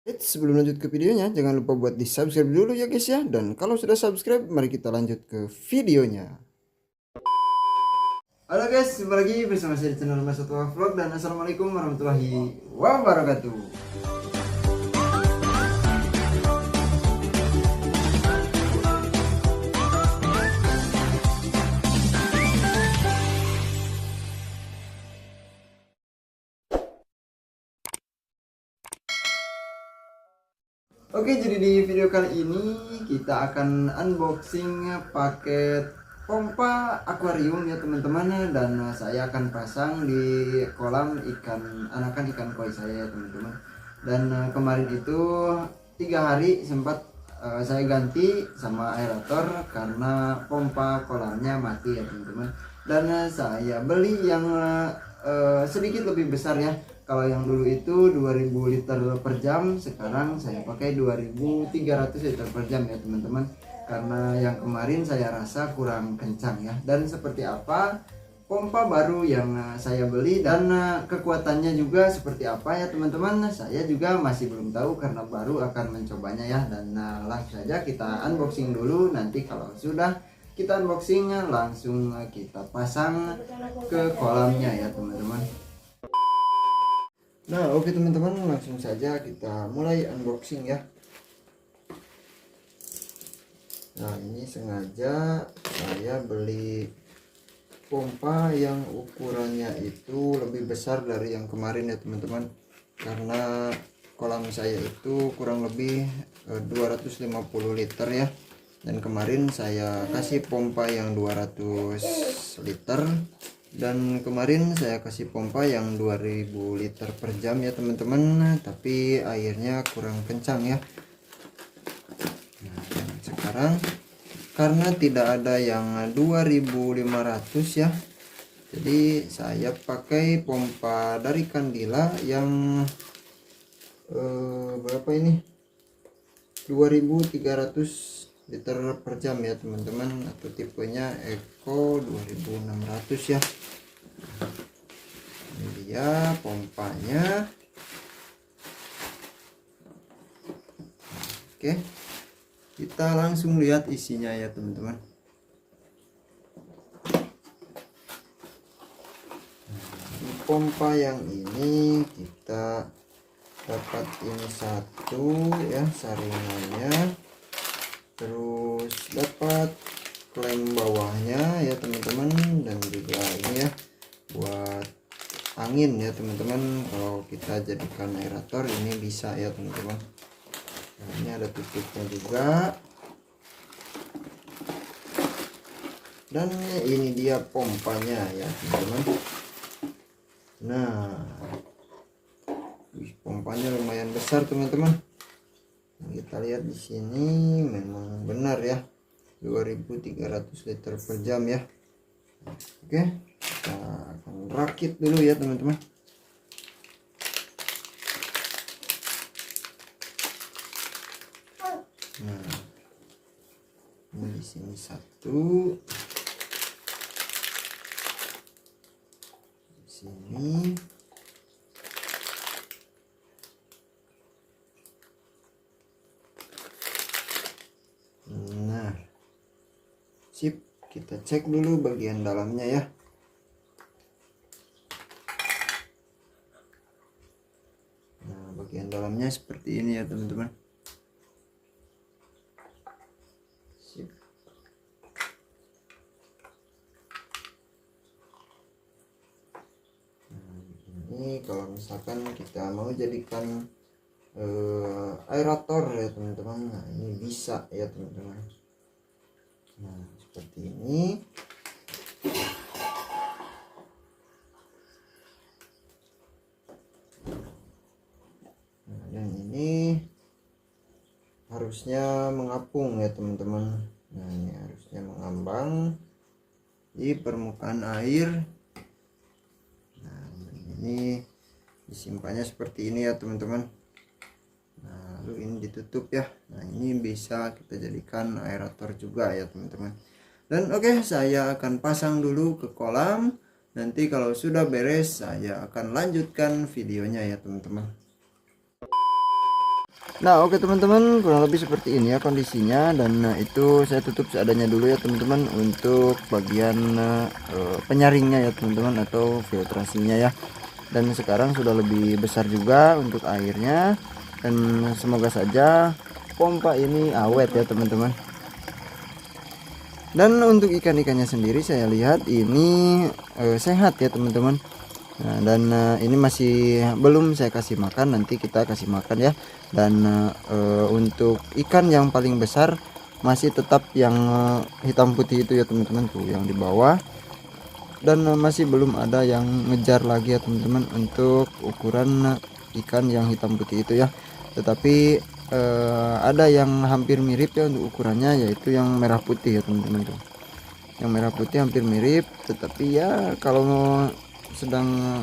Sebelum lanjut ke videonya, jangan lupa buat di subscribe dulu ya guys ya. Dan kalau sudah subscribe, mari kita lanjut ke videonya. Halo guys, jumpa lagi bersama saya di channel Mas Satwa Vlog. Dan assalamualaikum warahmatullahi wabarakatuh. Oke, jadi di video kali ini kita akan unboxing paket pompa akuarium ya teman-teman. Dan saya akan pasang di kolam ikan anakan ikan koi saya ya teman-teman. Dan kemarin itu 3 hari sempat saya ganti sama aerator karena pompa kolamnya mati ya teman-teman. Dan saya beli yang sedikit lebih besar ya. Kalau yang dulu itu 2000 liter per jam, sekarang saya pakai 2300 liter per jam ya teman-teman. Karena yang kemarin saya rasa kurang kencang ya. Dan seperti apa pompa baru yang saya beli dan kekuatannya juga seperti apa ya teman-teman, saya juga masih belum tahu karena baru akan mencobanya ya. Dan langsung saja kita unboxing dulu, nanti kalau sudah kita unboxing langsung kita pasang ke kolamnya ya teman-teman. Nah oke teman-teman, langsung saja kita mulai unboxing ya. Nah ini sengaja saya beli pompa yang ukurannya itu lebih besar dari yang kemarin ya teman-teman, karena kolam saya itu kurang lebih 250 liter ya. Dan kemarin saya kasih pompa yang 200 liter, dan kemarin saya kasih pompa yang 2000 liter per jam ya teman-teman, tapi airnya kurang kencang ya. Nah, sekarang karena tidak ada yang 2500 ya, jadi saya pakai pompa dari Candila yang berapa ini, 2300 liter per jam ya teman-teman, atau tipenya Eco 2600 ya. Ini dia pompanya. Oke, kita langsung lihat isinya ya teman-teman. Di pompa yang ini kita dapat ini satu ya saringannya, terus dapat klem bawahnya ya teman-teman, dan juga ini ya buat angin ya teman-teman. Kalau kita jadikan aerator ini bisa ya teman-teman. Nah, ini ada tutupnya juga, dan ini dia pompanya ya teman-teman. Nah pompanya lumayan besar teman-teman. Kita lihat di sini memang benar ya, 2300 liter per jam ya. Oke, kita akan rakit dulu ya teman-teman. Nah, ini di sini satu, di sini. Nah, sip, kita cek dulu bagian dalamnya ya. Nah, bagian dalamnya seperti ini ya teman-teman. Sip. Nah, ini kalau misalkan kita mau jadikan aerator ya teman-teman, nah ini bisa ya teman-teman. Nah seperti ini. Nah yang ini harusnya mengapung ya teman-teman. Nah ini harusnya mengambang di permukaan air. Nah ini disimpannya seperti ini ya teman-teman. Nah lalu ini ditutup ya. Nah ini bisa kita jadikan aerator juga ya teman-teman. Dan oke, saya akan pasang dulu ke kolam. Nanti kalau sudah beres saya akan lanjutkan videonya ya teman-teman. Nah oke teman-teman, kurang lebih seperti ini ya kondisinya, dan itu saya tutup seadanya dulu ya teman-teman untuk bagian penyaringnya ya teman-teman, atau filtrasinya ya. Dan sekarang sudah lebih besar juga untuk airnya, dan semoga saja pompa ini awet ya teman-teman. Dan untuk ikan-ikannya sendiri saya lihat ini sehat ya teman-teman. Nah, dan ini masih belum saya kasih makan, nanti kita kasih makan ya. Dan untuk ikan yang paling besar masih tetap yang hitam putih itu ya teman-teman, tuh yang di bawah. Dan masih belum ada yang ngejar lagi ya teman-teman untuk ukuran ikan yang hitam putih itu ya. Tetapi ada yang hampir mirip ya untuk ukurannya, yaitu yang merah putih ya teman-teman tuh. Yang merah putih hampir mirip, tetapi ya kalau sedang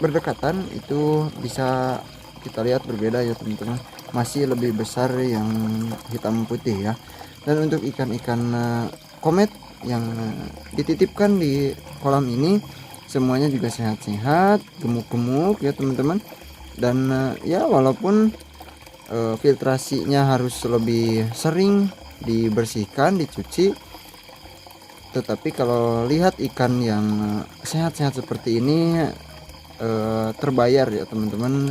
berdekatan itu bisa kita lihat berbeda ya teman-teman. Masih lebih besar yang hitam putih ya. Dan untuk ikan-ikan komet yang dititipkan di kolam ini semuanya juga sehat-sehat, gemuk-gemuk ya teman-teman. Dan ya walaupun filtrasinya harus lebih sering dibersihkan, dicuci, tetapi kalau lihat ikan yang sehat-sehat seperti ini terbayar ya teman-teman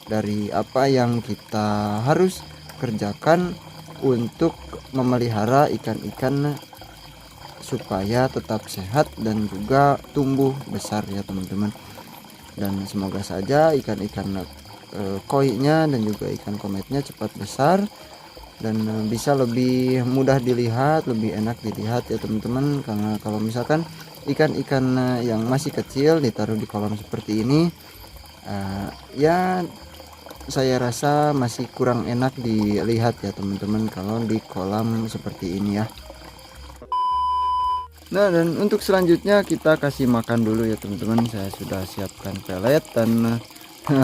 dari apa yang kita harus kerjakan untuk memelihara ikan-ikan supaya tetap sehat dan juga tumbuh besar ya teman-teman. Dan semoga saja ikan-ikan koinya dan juga ikan kometnya cepat besar dan bisa lebih mudah dilihat, lebih enak dilihat ya teman-teman. Karena kalau misalkan ikan-ikan yang masih kecil ditaruh di kolam seperti ini, ya saya rasa masih kurang enak dilihat ya teman-teman kalau di kolam seperti ini ya. Nah, dan untuk selanjutnya kita kasih makan dulu ya teman-teman. Saya sudah siapkan pelet, dan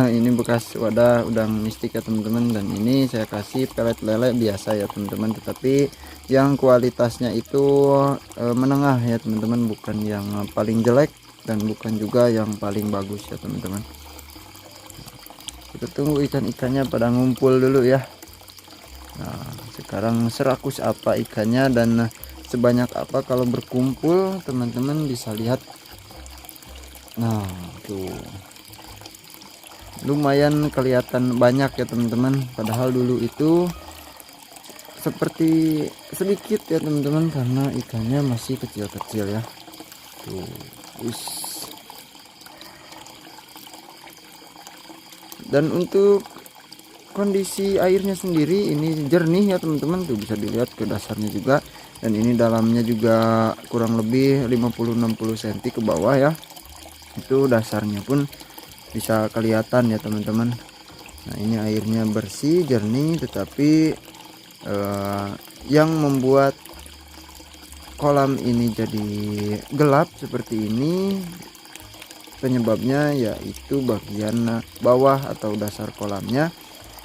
ini bekas wadah udang mistik ya teman-teman. Dan ini saya kasih pelet lele biasa ya teman-teman, tetapi yang kualitasnya itu menengah ya teman-teman, bukan yang paling jelek dan bukan juga yang paling bagus ya teman-teman. Kita tunggu ikan-ikannya pada ngumpul dulu ya. Nah, sekarang serakus apa ikannya dan sebanyak apa kalau berkumpul, teman-teman bisa lihat. Nah tuh lumayan kelihatan banyak ya teman-teman, padahal dulu itu seperti sedikit ya teman-teman, karena ikannya masih kecil-kecil ya. Tuh dan untuk kondisi airnya sendiri ini jernih ya teman-teman, tuh bisa dilihat ke dasarnya juga. Dan ini dalamnya juga kurang lebih 50-60 cm ke bawah ya. Itu dasarnya pun bisa kelihatan ya teman-teman. Nah ini airnya bersih, jernih, tetapi yang membuat kolam ini jadi gelap seperti ini penyebabnya yaitu bagian bawah atau dasar kolamnya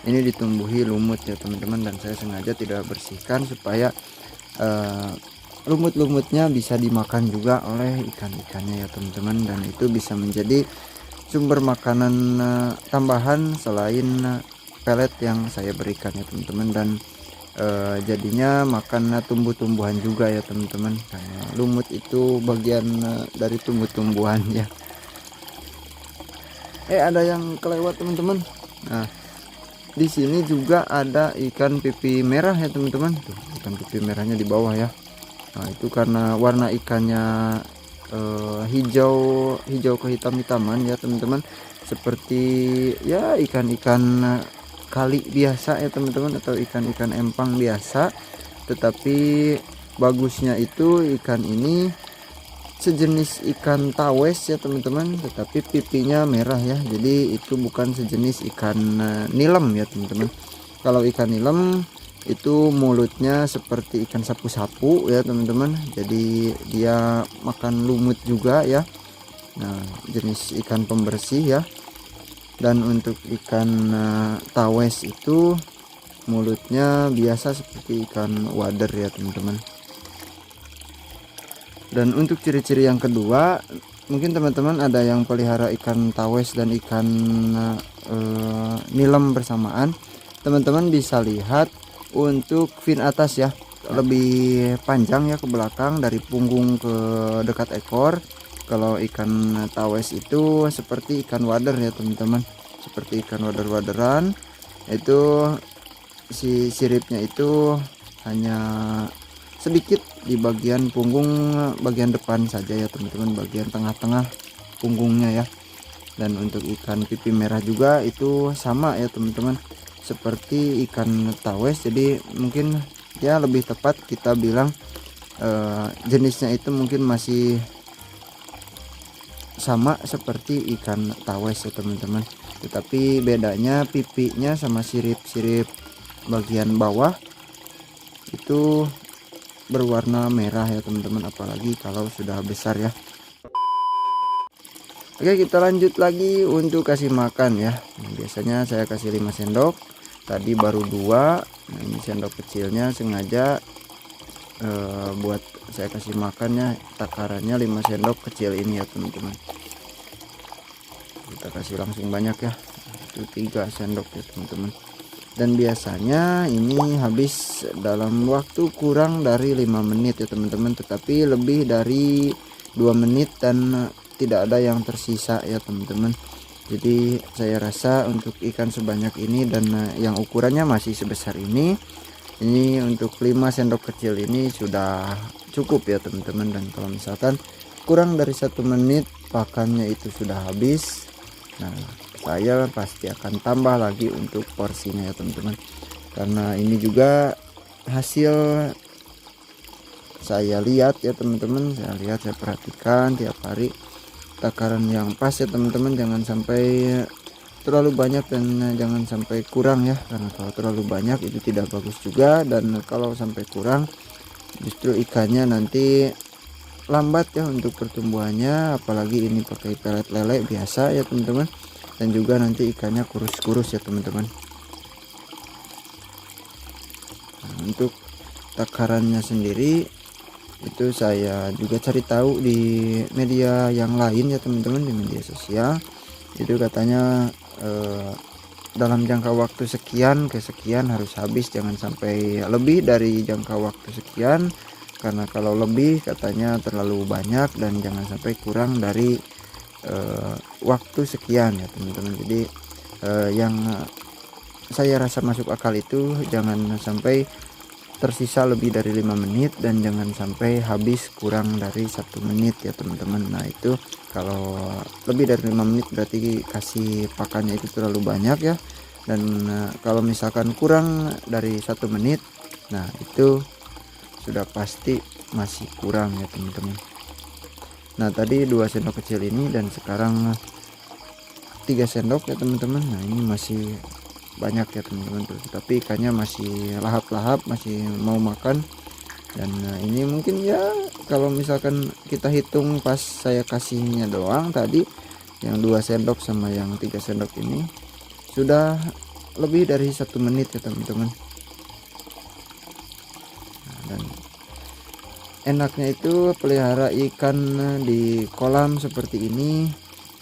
ini ditumbuhi lumut ya teman-teman. Dan saya sengaja tidak bersihkan supaya lumut-lumutnya bisa dimakan juga oleh ikan-ikannya ya teman-teman, dan itu bisa menjadi sumber makanan tambahan selain pelet yang saya berikan ya teman-teman. Dan jadinya makan tumbuh-tumbuhan juga ya teman-teman, karena lumut itu bagian dari tumbuh-tumbuhan ya. Ada yang kelewat teman-teman. Nah di sini juga ada ikan pipi merah ya teman-teman. Tuh, ikan pipi merahnya di bawah ya. Nah itu karena warna ikannya hijau ke hitam-hitaman ya teman-teman, seperti ya ikan-ikan kali biasa ya teman-teman, atau ikan-ikan empang biasa. Tetapi bagusnya itu ikan ini sejenis ikan tawes ya teman-teman, tetapi pipinya merah ya. Jadi itu bukan sejenis ikan nilem ya teman-teman. Kalau ikan nilem itu mulutnya seperti ikan sapu-sapu ya teman-teman, jadi dia makan lumut juga ya. Nah jenis ikan pembersih ya. Dan untuk ikan tawes itu mulutnya biasa seperti ikan wader ya teman-teman. Dan untuk ciri-ciri yang kedua, mungkin teman-teman ada yang pelihara ikan tawes dan ikan nilem bersamaan, teman-teman bisa lihat untuk fin atas ya, lebih panjang ya ke belakang dari punggung ke dekat ekor. Kalau ikan tawes itu seperti ikan wader ya teman-teman, seperti ikan wader-waderan. Itu si siripnya itu hanya sedikit di bagian punggung bagian depan saja ya teman-teman, bagian tengah-tengah punggungnya ya. Dan untuk ikan pipi merah juga itu sama ya teman-teman, seperti ikan tawes. Jadi mungkin ya lebih tepat kita bilang jenisnya itu mungkin masih sama seperti ikan tawes ya teman-teman, tetapi bedanya pipinya sama sirip-sirip bagian bawah itu berwarna merah ya teman-teman, apalagi kalau sudah besar ya. Oke, kita lanjut lagi untuk kasih makan ya. Biasanya saya kasih 5 sendok, tadi baru 2. Nah, ini sendok kecilnya sengaja buat saya kasih makannya, takarannya 5 sendok kecil ini ya teman-teman. Kita kasih langsung banyak ya, itu 3 sendok ya teman-teman. Dan biasanya ini habis dalam waktu kurang dari 5 menit ya teman-teman, tetapi lebih dari 2 menit dan tidak ada yang tersisa ya teman-teman. Jadi saya rasa untuk ikan sebanyak ini dan yang ukurannya masih sebesar ini untuk 5 sendok kecil ini sudah cukup ya teman-teman. Dan kalau misalkan kurang dari 1 menit pakannya itu sudah habis, nah saya pasti akan tambah lagi untuk porsinya ya teman-teman, karena ini juga hasil saya lihat ya teman-teman. Saya perhatikan tiap hari takaran yang pas ya teman-teman, jangan sampai terlalu banyak dan jangan sampai kurang ya, karena kalau terlalu banyak itu tidak bagus juga, dan kalau sampai kurang justru ikannya nanti lambat ya untuk pertumbuhannya, apalagi ini pakai pelet lele biasa ya teman-teman, dan juga nanti ikannya kurus-kurus ya teman-teman. Nah, untuk takarannya sendiri itu saya juga cari tahu di media yang lain ya teman-teman, di media sosial itu katanya dalam jangka waktu sekian ke sekian harus habis, jangan sampai lebih dari jangka waktu sekian, karena kalau lebih katanya terlalu banyak, dan jangan sampai kurang dari waktu sekian ya teman-teman. Jadi yang saya rasa masuk akal itu jangan sampai tersisa lebih dari 5 menit dan jangan sampai habis kurang dari 1 menit ya teman-teman. Nah itu kalau lebih dari 5 menit berarti kasih pakannya itu terlalu banyak ya, dan kalau misalkan kurang dari 1 menit, nah itu sudah pasti masih kurang ya teman-teman. Nah tadi 2 sendok kecil ini dan sekarang 3 sendok ya teman-teman. Nah ini masih banyak ya teman-teman, tapi ikannya masih lahap-lahap, masih mau makan. Dan ini mungkin ya kalau misalkan kita hitung pas saya kasihnya doang tadi, yang 2 sendok sama yang 3 sendok ini sudah lebih dari 1 menit ya teman-teman. Nah, dan enaknya itu pelihara ikan di kolam seperti ini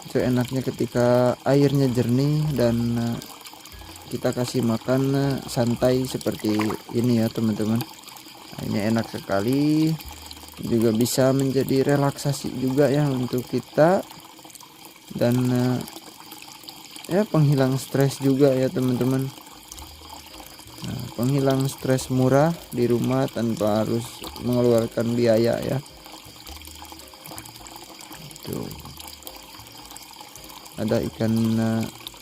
itu enaknya ketika airnya jernih dan kita kasih makan santai seperti ini ya teman-teman. Nah, ini enak sekali, juga bisa menjadi relaksasi juga ya untuk kita, dan ya penghilang stres juga ya teman-teman. Nah, penghilang stres murah di rumah tanpa harus mengeluarkan biaya ya. Tuh ada ikan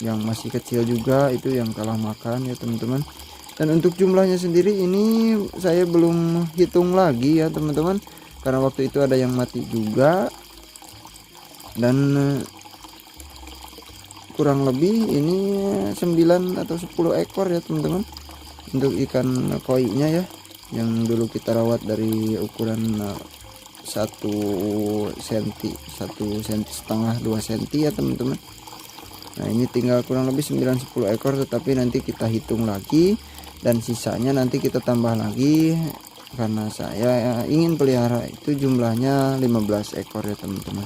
yang masih kecil juga itu yang kalah makan ya teman-teman. Dan untuk jumlahnya sendiri ini saya belum hitung lagi ya teman-teman, karena waktu itu ada yang mati juga. Dan kurang lebih ini 9 atau 10 ekor ya teman-teman untuk ikan koi-nya ya, yang dulu kita rawat dari ukuran 1 cm, 1,5 cm, 2 cm ya teman-teman. Nah ini tinggal kurang lebih 9-10 ekor, tetapi nanti kita hitung lagi dan sisanya nanti kita tambah lagi, karena saya ingin pelihara itu jumlahnya 15 ekor ya teman-teman.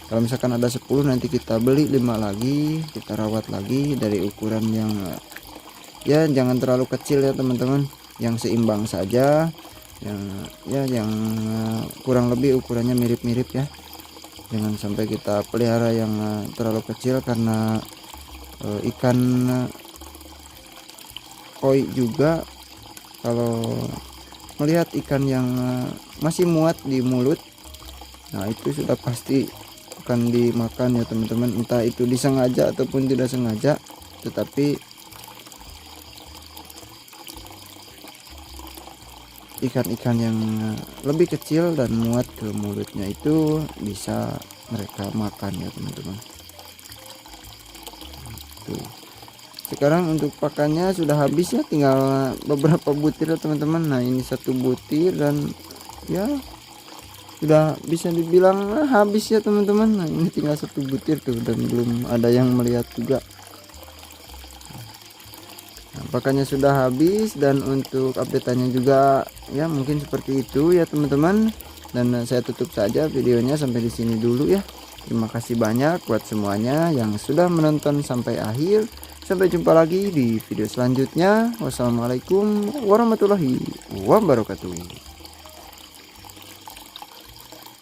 Kalau misalkan ada 10 nanti kita beli 5 lagi, kita rawat lagi dari ukuran yang ya jangan terlalu kecil ya teman-teman, yang seimbang saja, yang kurang lebih ukurannya mirip-mirip ya. Jangan sampai kita pelihara yang terlalu kecil, karena ikan koi juga kalau melihat ikan yang masih muat di mulut, nah itu sudah pasti akan dimakan ya teman-teman, entah itu disengaja ataupun tidak sengaja. Tetapi ikan-ikan yang lebih kecil dan muat ke mulutnya itu bisa mereka makan ya teman-teman. Tuh. Sekarang untuk pakannya sudah habis ya, tinggal beberapa butir ya teman-teman. Nah ini satu butir dan ya sudah bisa dibilang habis ya teman-teman. Nah ini tinggal satu butir tuh, dan belum ada yang melihat juga. Nah, pakannya sudah habis, dan untuk update-nya juga ya mungkin seperti itu ya teman-teman. Dan saya tutup saja videonya sampai di sini dulu ya. Terima kasih banyak buat semuanya yang sudah menonton sampai akhir. Sampai jumpa lagi di video selanjutnya. Wassalamualaikum warahmatullahi wabarakatuh.